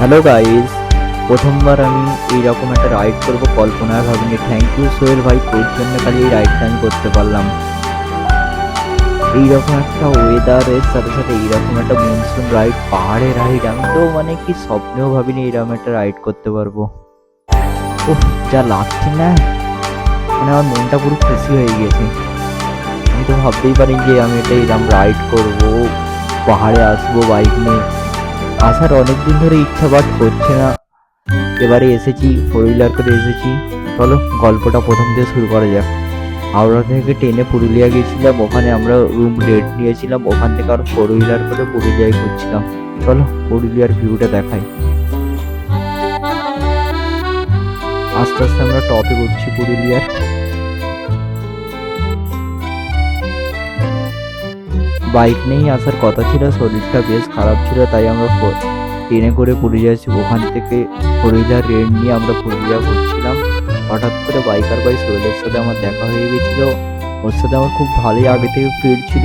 Hello guys, প্রথমবার আমি এইরকম একটা রাইড করব কল্পনায় ভাবিনি। থ্যাংক ইউ সোহেল ভাই, তোর জন্য খালি এই রাইডটা আমি করতে পারলাম। এইরকম একটা ওয়েদারের সাথে সাথে এইরকম একটা মনসুন রাইড, পাহাড়ে রাইড, আমি তো মানে কি স্বপ্নেও ভাবিনি এইরকম একটা রাইড করতে পারবো। উফ, যা লাগছে না, মানে আমার মনটা পুরো খুশি হয়ে গিয়েছে। আমি তো ভাবতেই পারিনি যে আমি এটা এরকম রাইড করব, পাহাড়ে আসবো বাইক নিয়ে। আসার অনেকদিন ধরে ইচ্ছা, বাট হচ্ছে না। এবারে এসেছি, ফোর হুইলার করে এসেছি। চলো গল্পটা প্রথম দিয়ে শুরু করা যাক। হাওড়া থেকে ট্রেনে পুরুলিয়া গেছিলাম, ওখানে আমরা রুম রেট নিয়েছিলাম, ওখান থেকে আর ফোর হুইলার করে পুরুলিয়ায় ঘুরছিলাম। চলো পুরুলিয়ার ভিউটা দেখাই। আস্তে আস্তে আমরা টপে উঠছি পুরুলিয়ার। বাইক নিয়েই আসার কথা ছিল, শরীরটা বেশ খারাপ ছিল, তাই আমরা ট্রেনে করে পুরুলিয়া যাচ্ছি। ওখান থেকে ফোর হুইলার রেন্ট নিয়ে আমরা পুরুলিয়া ঘুরছিলাম। হঠাৎ করে বাইকার ভাই সোহেলের সাথে আমার দেখা হয়ে গেছিল। ওর সাথে আমার খুব ভালোই আগে থেকে ফ্রেন্ড ছিল।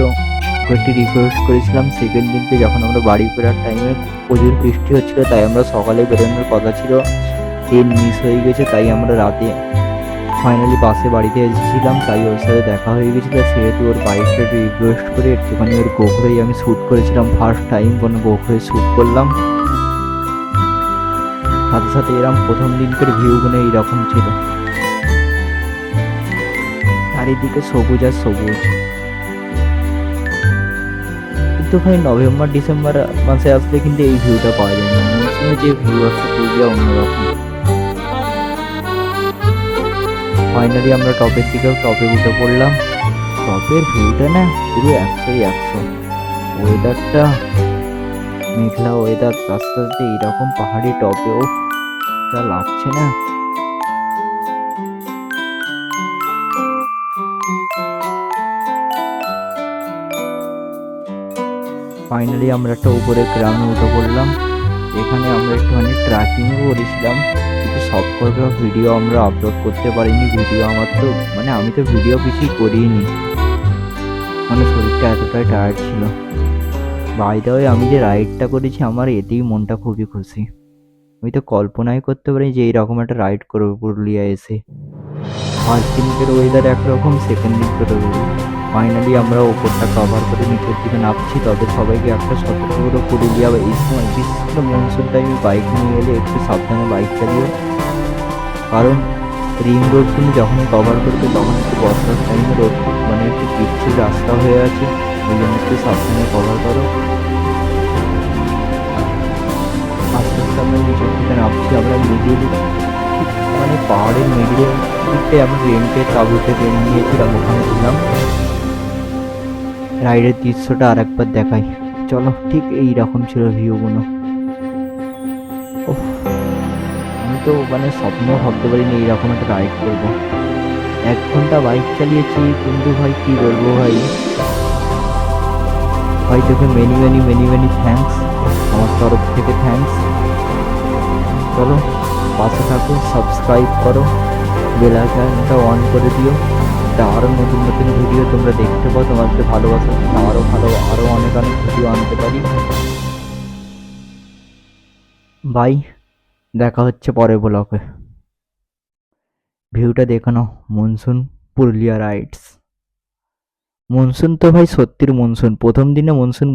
ওকে একটি রিকোয়েস্ট করেছিলাম, সেকেন্ড দিনকে যখন আমরা বাড়ি ফেরার টাইমে প্রচুর বৃষ্টি হচ্ছিল, তাই আমরা সকালে বেরোনোর কথা ছিল। ট্রেন মিস হয়ে গেছে, তাই আমরা রাতে ফাইনালি বাসে বাড়িতে এসেছিলাম। তাই ওর সাথে দেখা হয়ে গেছিলো, সেহেতু ওর বাইকটা একটু রিকোয়েস্ট করে একটুখানি ওর গোখরেই আমি শ্যুট করেছিলাম। ফার্স্ট টাইম কোনো গোখরে শ্যুট করলাম। সাথে সাথে এরকম প্রথম দিনকার ভিউগুলো এইরকম ছিল, চারিদিকে সবুজ আর সবুজ। কিন্তু ভাই নভেম্বর ডিসেম্বর মাসে আসলে কিন্তু এই ভিউটা পাওয়া যায় না। মৌসুমে যে ভিউ আছে পুরুলিয়া অন্যরকম। ফাইনালি আমরা টপে উঠে পড়লাম। টপের ভিউটা না পুরো 100-100। ওয়েদারটা মেঘলা ওয়েদার, রাস্তা সাথে এইরকম পাহাড়ি টপেও যা লাগছে না। ফাইনালি আমরা একটা উপরে গ্রামে উঠে পড়লাম। এখানে আমরা একটুখানি ট্রেকিংও করেছিলাম, কিন্তু সব কটা ভিডিও আমরা আপলোড করতে পারিনি। ভিডিও আমার তো মানে আমি তো ভিডিও কিছুই করিনি, মানে শরীরটা এতটাই টায়ার্ড ছিল। বাই দ্য ওয়ে, আমি যে রাইডটা করেছি আমার এতেই মনটা খুবই খুশি। আমি তো কল্পনাই করতে পারি যে এইরকম একটা রাইড করবো পুরুলিয়া এসে। ফার্স্ট দিনকের ওয়েদার একরকম, সেকেন্ড দিনকের ফাইনালি আমরা ওপরটা কভার করে নিচের দিকে নামছি। তবে সবাইকে একটা সতর্ক পুরুলিয়া বা এই সময় বিশেষ করে মনসুন টাইমে বাইক নিয়ে এলে একটু সাবধানে বাইক চালিও, কারণ রিং রোডগুলো যখন কভার করবে তখন একটু বর্ষার টাইমে রোড মানে একটু পিচ্ছিল রাস্তা হয়ে আছে, ওই জন্য একটু সাবধানে কভার করো। আস্তে আস্তে আমরা নিচের দিকে নামছি। আমরা মিডিল মানে পাহাড়ের মিডিল দিকটায় আমরা রেন্টের তাঁবুতে রেন্ট নিয়েছিলাম, ওখানে ছিলাম। রাইডের দৃশ্যটা আর একবার দেখাই, চলো। ঠিক এই রকম ছিল ভিউগুলো। উফ, আমি তো মানে স্বপ্নেও ভাবতে পারিনি এইরকম একটা রাইড করবো। 1 ঘন্টা বাইক চালিয়েছি, কিন্তু ভাই কি বলবো ভাই, ভাই তোকে many many many many thanks, আমার তরফ থেকে থ্যাঙ্কস। চলো পাশে থাকো, সাবস্ক্রাইব করো, বেল আইকনটা অন করে দিও, তা আরও নতুন নতুন ভিডিও তোমরা দেখতে পাও। তোমাদের ভালোবাসা আরও অনেক অনেক ভিডিও আনতে পারি। বাই, দেখা হচ্ছে পরের ব্লগে। ভিউটা দেখে নাও, মনসুন পুরুলিয়া রাইডস। মনসুন তো ভাই সত্যির মনসুন, প্রথম দিনে মনসুন